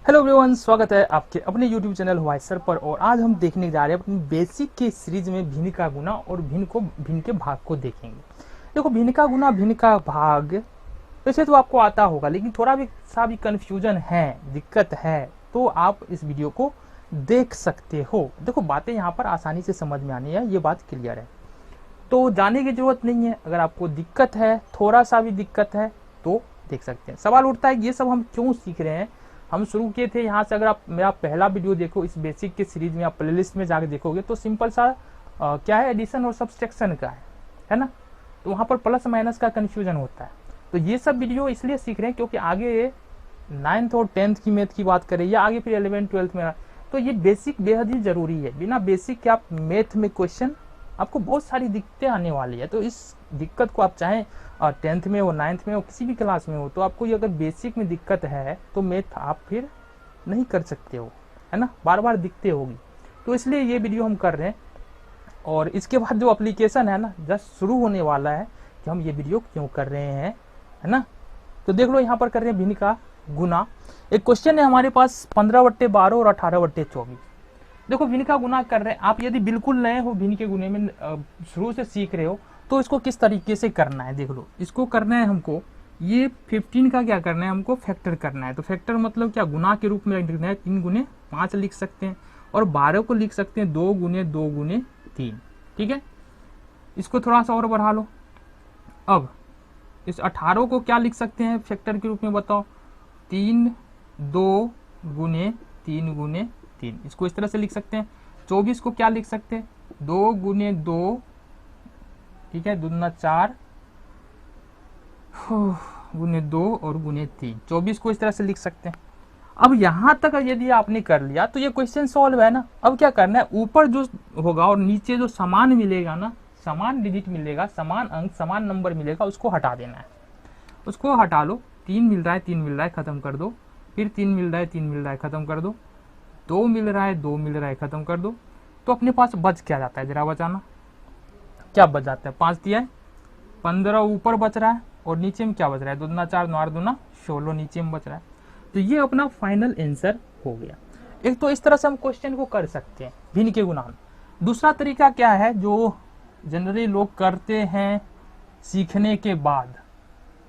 Hello everyone, स्वागत है आपके अपने YouTube चैनल हुआ सर पर। और आज हम देखने जा रहे हैं अपनी बेसिक के सीरीज में भिन्न का गुना और भिन्न के भाग को देखेंगे। देखो, भिन्न का गुना भिन्न का भाग वैसे तो आपको आता होगा, लेकिन थोड़ा भी सा भी कंफ्यूजन है, दिक्कत है, तो आप इस वीडियो को देख सकते हो। देखो, बातें यहाँ पर आसानी से समझ में आनी है, ये बात क्लियर है, तो जाने की जरूरत नहीं है। अगर आपको दिक्कत है, थोड़ा सा भी दिक्कत है, तो देख सकते हैं। सवाल उठता है ये सब हम क्यों सीख रहे हैं। हम शुरू किए थे यहाँ से, अगर आप मेरा पहला वीडियो देखो इस बेसिक के सीरीज में, आप प्लेलिस्ट में जाकर देखोगे तो सिंपल सा क्या है, एडिशन और सब्सट्रैक्शन का है ना। तो वहाँ पर प्लस माइनस का कन्फ्यूजन होता है। तो ये सब वीडियो इसलिए सीख रहे हैं क्योंकि आगे 9th और 10th की मैथ की बात करें या आगे फिर 11th 12th में, तो ये बेसिक बेहद ही जरूरी है। बिना बेसिक के आप मैथ में क्वेश्चन आपको बहुत सारी दिक्कतें आने वाली है। तो इस दिक्कत को आप चाहें 10th में हो, 9th में हो, किसी भी क्लास में हो, तो आपको ये अगर बेसिक में दिक्कत है तो मैथ आप फिर नहीं कर सकते हो, है ना, बार बार दिक्कतें होगी। तो इसलिए ये वीडियो हम कर रहे हैं। और इसके बाद जो एप्लीकेशन है ना, जस्ट शुरू होने वाला है कि हम ये वीडियो क्यों कर रहे हैं, है ना। तो देख लो, यहाँ पर कर रहे हैं भिन्न का गुना। एक क्वेश्चन है हमारे पास 15/12 और 18/24। देखो, भिन्न का गुना कर रहे हैं आप। यदि बिल्कुल नए हो, भिन्न के गुने में शुरू से सीख रहे हो, तो इसको किस तरीके से करना है देख लो। इसको करना है हमको, ये 15 का क्या करना है, हमको फैक्टर करना है। तो फैक्टर मतलब क्या, गुना के रूप में लिखना है। 3 गुने 5 लिख सकते हैं, और 12 को लिख सकते हैं 2 गुने 2 गुने 3। ठीक है, इसको थोड़ा सा और बढ़ा लो। अब इस 18 को क्या लिख सकते हैं फैक्टर के रूप में, बताओ। 3 2 गुने 3 गुने 3, इसको इस तरह से लिख सकते हैं। 24 को क्या लिख सकते हैं, 2 गुने 2, ठीक है, 2 दूना 4 गुने 2 और गुने 3। 24 को इस तरह से लिख सकते हैं। अब यहां तक यदि आपने कर लिया तो ये क्वेश्चन सॉल्व है ना। अब क्या करना है, ऊपर जो होगा और नीचे जो समान मिलेगा ना, समान डिजिट मिलेगा, समान अंक, समान नंबर मिलेगा, उसको हटा देना है। उसको हटा लो। 3 मिल रहा है, 3 मिल रहा है, खत्म कर दो। फिर 3 मिल रहा है, 3 मिल रहा है, खत्म कर दो। 2 मिल रहा है, 2 मिल रहा है, खत्म कर दो। तो अपने पास बच क्या जाता है, जरा बचाना। क्या बच जाता है, 5 दिया है, 15 ऊपर बच रहा है, और नीचे में क्या बच रहा है, 2 दूना 4, 9 दूना 16 नीचे में बच रहा है। तो ये अपना फाइनल आंसर हो गया। एक तो इस तरह से हम क्वेश्चन को कर सकते हैं भिन्न के गुणा। दूसरा तरीका क्या है, जो जनरली लोग करते हैं सीखने के बाद,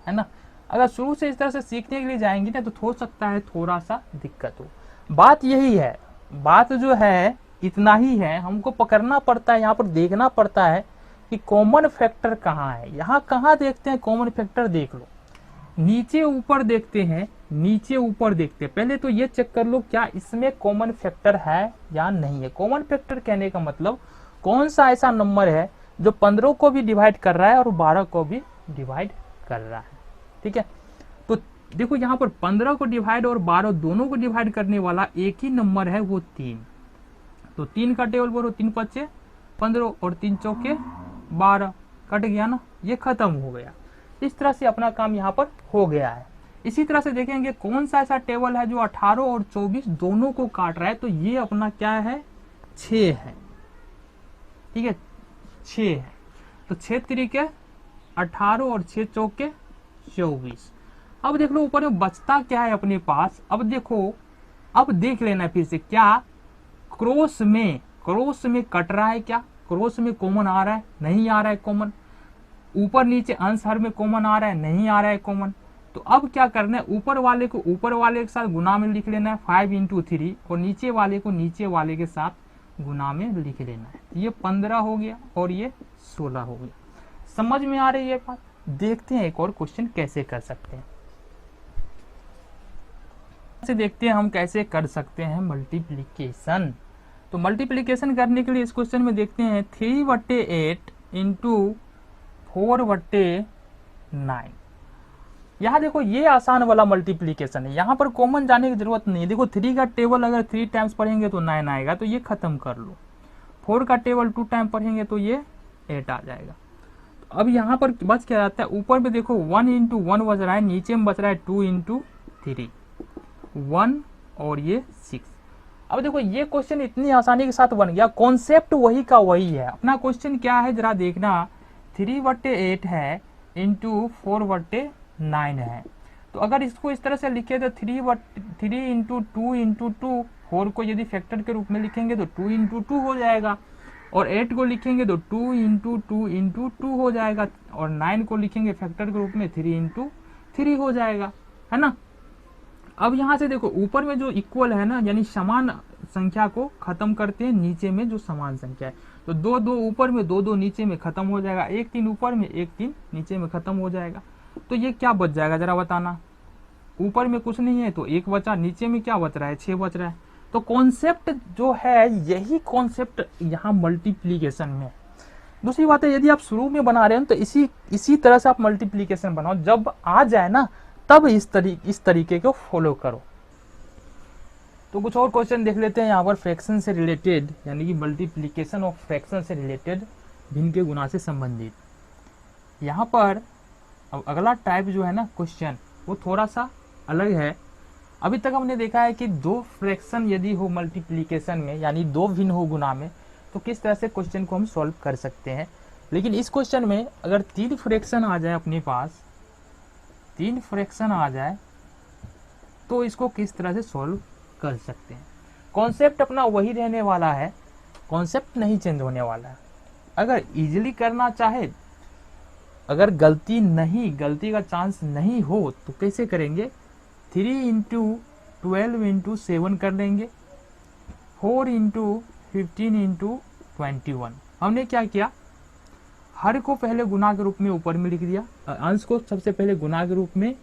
है ना। अगर शुरू से इस तरह से सीखने के लिए जाएंगे ना, तो हो सकता है थोड़ा सा दिक्कत हो। बात यही है, बात जो है इतना ही है, हमको पकड़ना पड़ता है, यहाँ पर देखना पड़ता है कि कॉमन फैक्टर कहाँ है। यहाँ कहाँ देखते हैं कॉमन फैक्टर, देख लो। नीचे ऊपर देखते हैं, नीचे ऊपर देखते हैं। पहले तो ये चेक कर लो क्या इसमें कॉमन फैक्टर है या नहीं है। कॉमन फैक्टर कहने का मतलब कौन सा ऐसा नंबर है जो 15 को भी डिवाइड कर रहा है और 12 को भी डिवाइड कर रहा है। ठीक है, तो देखो यहाँ पर 15 को डिवाइड और 12 दोनों को डिवाइड करने वाला एक ही नंबर है, वो 3। तो 3 का टेबल बोलो, 3 5 15 और 3 चौके 12, कट गया ना, ये खत्म हो गया। इस तरह से अपना काम यहाँ पर हो गया है। इसी तरह से देखेंगे कौन सा ऐसा टेबल है जो 18 और 24 दोनों को काट रहा है। तो ये अपना क्या है, 6 है। ठीक है, 6 है। तो 6 तरीके 18 और 6 चौके 24। अब देख लो ऊपर में बचता क्या है अपने पास। अब देखो, अब देख लेना फिर से, क्या क्रॉस में कट रहा है, क्या क्रॉस में कॉमन आ रहा है, नहीं आ रहा है कॉमन। ऊपर नीचे अंश हर में कॉमन आ रहा है, नहीं आ रहा है कॉमन। तो अब क्या करना है, ऊपर वाले को ऊपर वाले के साथ गुना में लिख लेना है 5 × 3, और नीचे वाले को नीचे वाले के साथ गुना में लिख लेना है। ये 15 हो गया और ये 16 हो गया। समझ में आ रही है बात। देखते हैं एक और क्वेश्चन कैसे कर सकते हैं। देखते हैं हम कैसे कर सकते हैं मल्टीप्लीकेशन। तो मल्टीप्लीकेशन करने के लिए इस क्वेश्चन में देखते हैं 3/8 × 4/9। यहाँ देखो, ये आसान वाला मल्टीप्लीकेशन है, यहाँ पर कॉमन जाने की जरूरत नहीं है। देखो 3 का टेबल अगर 3 टाइम्स पढ़ेंगे तो 9 आएगा, तो ये खत्म कर लो। 4 का टेबल 2 टाइम पढ़ेंगे तो ये 8 आ जाएगा। तो अब यहाँ पर बच क्या जाता है, ऊपर में देखो 1 × 1 बच रहा है, नीचे में बच रहा है 2 × 3, 1 और ये 6। अब देखो ये क्वेश्चन इतनी आसानी के साथ बन गया, कॉन्सेप्ट वही का वही है। अपना क्वेश्चन क्या है जरा देखना, 3/8 है × 4/9 है। तो अगर इसको इस तरह से लिखे तो 3 इंटू 2 4 को यदि फैक्टर के रूप में लिखेंगे तो 2 इंटू 2 हो जाएगा, और 8 को लिखेंगे तो 2 इंटू 2 इंटू 2 हो जाएगा, और 9 को लिखेंगे फैक्टर के रूप में 3 इंटू 3 हो जाएगा, है ना। अब यहाँ से देखो ऊपर में जो इक्वल है ना, यानी समान संख्या को खत्म करते हैं नीचे में जो समान संख्या है, तो 2 2 ऊपर में 2 2 नीचे में खत्म हो जाएगा, 1 3 ऊपर में 1 3 नीचे में खत्म हो जाएगा। तो ये क्या बच जाएगा जरा बताना, ऊपर में कुछ नहीं है तो 1 बचा, नीचे में क्या बच रहा है 6 बच रहा है। तो कॉन्सेप्ट जो है यही कॉन्सेप्ट यहाँ मल्टीप्लीकेशन में। दूसरी बात है यदि आप शुरू में बना रहे हो तो इसी तरह से आप मल्टीप्लीकेशन बनाओ, जब आ जाए ना तब इस तरीके को फॉलो करो। तो कुछ और क्वेश्चन देख लेते हैं यहाँ पर फ्रैक्शन से रिलेटेड, यानी कि मल्टीप्लीकेशन ऑफ फ्रैक्शन से रिलेटेड, भिन्न के गुना से संबंधित। यहाँ पर अब अगला टाइप जो है ना क्वेश्चन वो थोड़ा सा अलग है। अभी तक हमने देखा है कि 2 फ्रैक्शन यदि हो मल्टीप्लीकेशन में, यानी 2 भिन्न हो गुना में, तो किस तरह से क्वेश्चन को हम सॉल्व कर सकते हैं। लेकिन इस क्वेश्चन में अगर 3 फ्रैक्शन आ जाए अपने पास, 3 फ्रैक्शन आ जाए तो इसको किस तरह से सॉल्व कर सकते हैं। कॉन्सेप्ट अपना वही रहने वाला है, कॉन्सेप्ट नहीं चेंज होने वाला है। अगर इजीली करना चाहे, अगर गलती का चांस नहीं हो तो कैसे करेंगे, 3 इंटू 12 इंटू 7 कर लेंगे, 4 इंटू 15 इंटू 21। हमने क्या किया, हर को पहले गुना के रूप में ऊपर में लिख दिया, अंश को सबसे पहले गुना के रूप में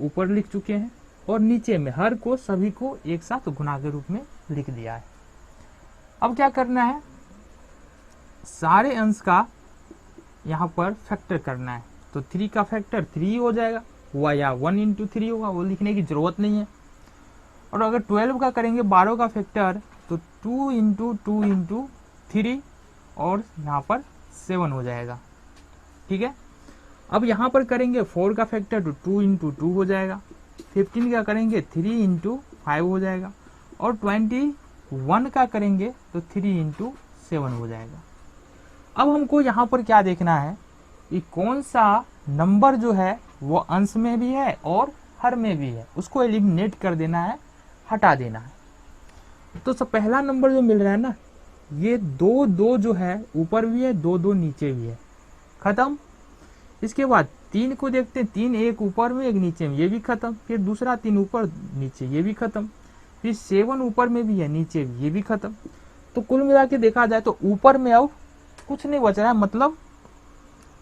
ऊपर लिख चुके हैं, और नीचे में हर को सभी को एक साथ गुना के रूप में लिख दिया है। अब क्या करना है, सारे अंश का यहाँ पर फैक्टर करना है। तो 3 का फैक्टर 3 हो जाएगा, हुआ या 1 इंटू 3 होगा, वो लिखने की जरूरत नहीं है। और अगर 12 का करेंगे 12 का फैक्टर तो 2 इंटू 2 इंटू 3 और यहाँ पर 7 हो जाएगा, ठीक है। अब यहाँ पर करेंगे 4 का फैक्टर तो 2 इंटू 2 हो जाएगा, 15 का करेंगे 3 इंटू 5 हो जाएगा, और 21 का करेंगे तो 3 इंटू 7 हो जाएगा। अब हमको यहाँ पर क्या देखना है कि कौन सा नंबर जो है वो अंश में भी है और हर में भी है, उसको एलिमिनेट कर देना है, हटा देना है। तो सब पहला नंबर जो मिल रहा है ना, ये 2 2 जो है ऊपर भी है, 2 2 नीचे भी है, खत्म। इसके बाद 3 को देखते हैं, 3 एक ऊपर में एक नीचे में, ये भी खत्म। फिर दूसरा 3 ऊपर नीचे, ये भी खत्म। फिर 7 ऊपर में भी है, नीचे भी, ये भी खत्म। तो कुल मिला के देखा जाए तो ऊपर में अब कुछ नहीं बच रहा है, मतलब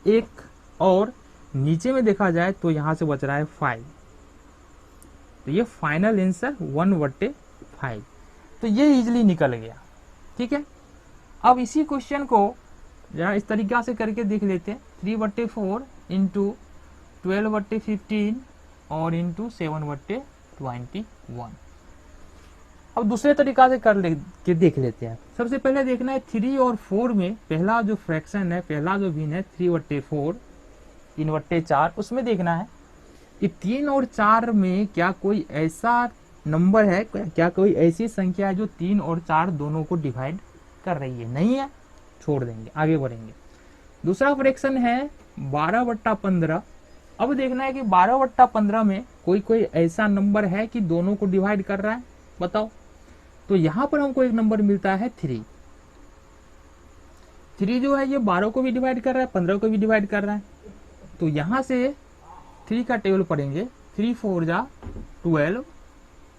1, और नीचे में देखा जाए तो यहाँ से बच रहा है 5। तो ये फाइनल आंसर 1/5। तो ये इजीली निकल गया, ठीक है। अब इसी क्वेश्चन को जरा इस तरीका से करके देख लेते हैं, 3/4 इंटू 12/15 और इंटू 7/21। अब दूसरे तरीका से के देख लेते हैं। सबसे पहले देखना है 3 और 4 में पहला जो फ्रैक्शन है, पहला जो भिन्न है 3/4, 3/4, उसमें देखना है कि 3 और 4 में क्या कोई ऐसा नंबर है, क्या कोई ऐसी संख्या है जो 3 और 4 दोनों को डिवाइड कर रही है। नहीं है, छोड़ देंगे, आगे बढ़ेंगे। दूसरा फ्रैक्शन है 12/15। अब देखना है कि 12/15 में कोई ऐसा नंबर है कि दोनों को डिवाइड कर रहा है, बताओ। तो यहां पर हमको एक नंबर मिलता है 3 जो है ये 12 को भी डिवाइड कर रहा है, 15 को भी डिवाइड कर रहा है। तो यहां से 3 का टेबल पढ़ेंगे, 3 4 जा 12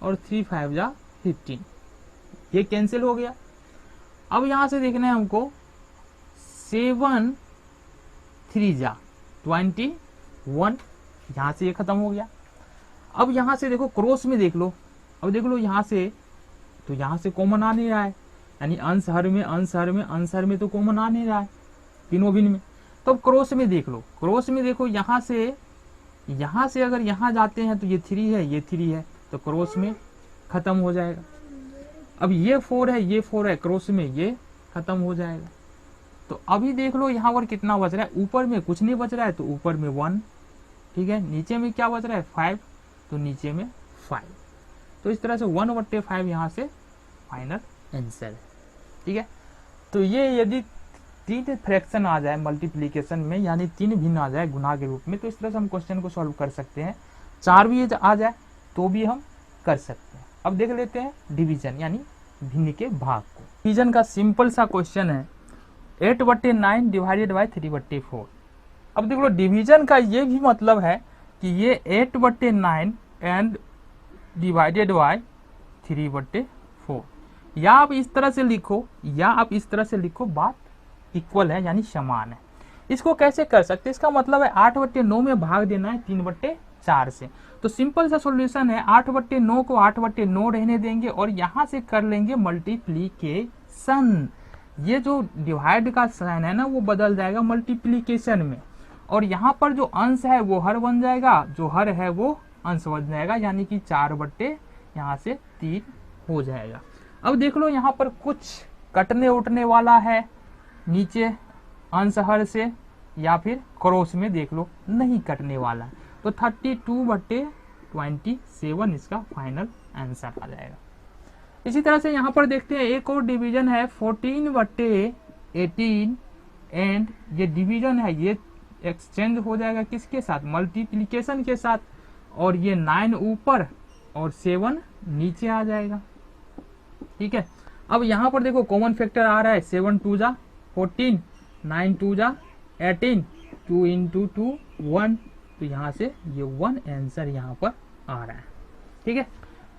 और 3 5 जा 15, ये कैंसिल हो गया। अब यहां से देखना है हमको 7 3 जा 21, यहां से ये खत्म हो गया। अब यहां से देखो क्रॉस में देख लो, अब देख लो यहां से, तो यहां से कॉमन आ नहीं रहा है, यानी अंश हर में, अंश हर में, अंश हर में तो कॉमन आ नहीं रहा है तीनों भिन्न में। तो अब क्रॉस में देख लो, क्रॉस में देखो यहां से अगर यहां जाते हैं तो ये 3 है, ये 3 है, तो क्रॉस में खत्म हो जाएगा। अब ये 4 है, ये 4 है, क्रॉस में ये खत्म हो जाएगा। तो अभी देख लो यहाँ पर कितना बच रहा है, ऊपर में कुछ नहीं बच रहा है तो ऊपर में 1, ठीक है। नीचे में क्या बच रहा है 5, तो नीचे में 5। तो इस तरह से 1/5 यहाँ से फाइनल आंसर है, ठीक है। तो ये यदि 3 फ्रैक्शन आ जाए मल्टीप्लीकेशन में, यानी 3 भिन्न आ जाए गुना के रूप में, तो इस तरह से हम क्वेश्चन को सॉल्व कर सकते हैं। 4 भी आ जाए तो भी हम कर सकते हैं। अब देख लेते हैं डिवीजन यानी भिन्न के भाग को। डिवीजन का सिंपल सा क्वेश्चन है 8/9 डिवाइडेड बाई 3/4। अब देख लो डिवीजन का ये भी मतलब है कि ये 8/9 एंड डिवाइडेड बाय 3/4, या आप इस तरह से लिखो या आप इस तरह से लिखो, बात इक्वल है यानी समान है। इसको कैसे कर सकते हैं, इसका मतलब है 8/9 में भाग देना है 3/4 से। तो सिंपल सा सॉल्यूशन है 8/9 को 8/9 रहने देंगे और यहां से कर लेंगे मल्टीप्लीकेशन। ये जो डिवाइड का साइन है ना वो बदल जाएगा मल्टीप्लीकेशन में, और यहाँ पर जो अंश है वो हर बन जाएगा, जो हर है वो अंश बन जाएगा, यानी कि 4/, यहाँ से 3 हो जाएगा। अब देख लो यहाँ पर कुछ कटने उठने वाला है नीचे अंश हर से, या फिर क्रॉस में देख लो नहीं कटने वाला है, तो 32/27 इसका फाइनल आंसर आ जाएगा। इसी तरह से यहाँ पर देखते हैं एक और डिवीजन है 14/18, एंड ये डिवीजन है ये एक्सचेंज हो जाएगा किसके साथ, मल्टीप्लीकेशन के साथ, और ये 9 ऊपर और 7 नीचे आ जाएगा। ठीक है, अब यहाँ पर देखो कॉमन फैक्टर आ रहा है 7 2 जा 14, 9 2 जा 18, 2 into 2 1, तो यहाँ से ये 1 आंसर यहाँ पर आ रहा है। ठीक है,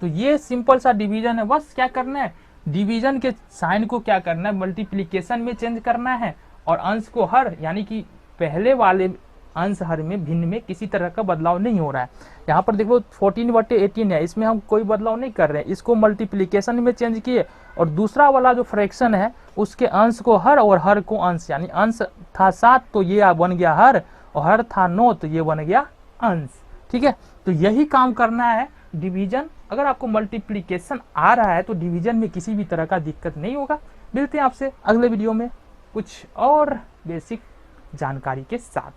तो ये सिंपल सा डिवीजन है। बस क्या करना है, डिवीजन के साइन को क्या करना है, मल्टीप्लीकेशन में चेंज करना है, और अंश को हर यानी कि पहले वाले अंश हर में भिन्न में किसी तरह का बदलाव नहीं हो रहा है। यहाँ पर देखो 14/18 है, इसमें हम कोई बदलाव नहीं कर रहे हैं, इसको मल्टीप्लीकेशन में चेंज किए, और दूसरा वाला जो फ्रैक्शन है उसके अंश को हर और हर को अंश, यानी अंश था 7 तो ये बन गया हर, और हर था 9 तो ये बन गया अंश। ठीक है, तो यही काम करना है डिवीजन। अगर आपको मल्टीप्लीकेशन आ रहा है तो डिवीजन में किसी भी तरह का दिक्कत नहीं होगा। मिलते हैं आपसे अगले वीडियो में कुछ और बेसिक जानकारी के साथ।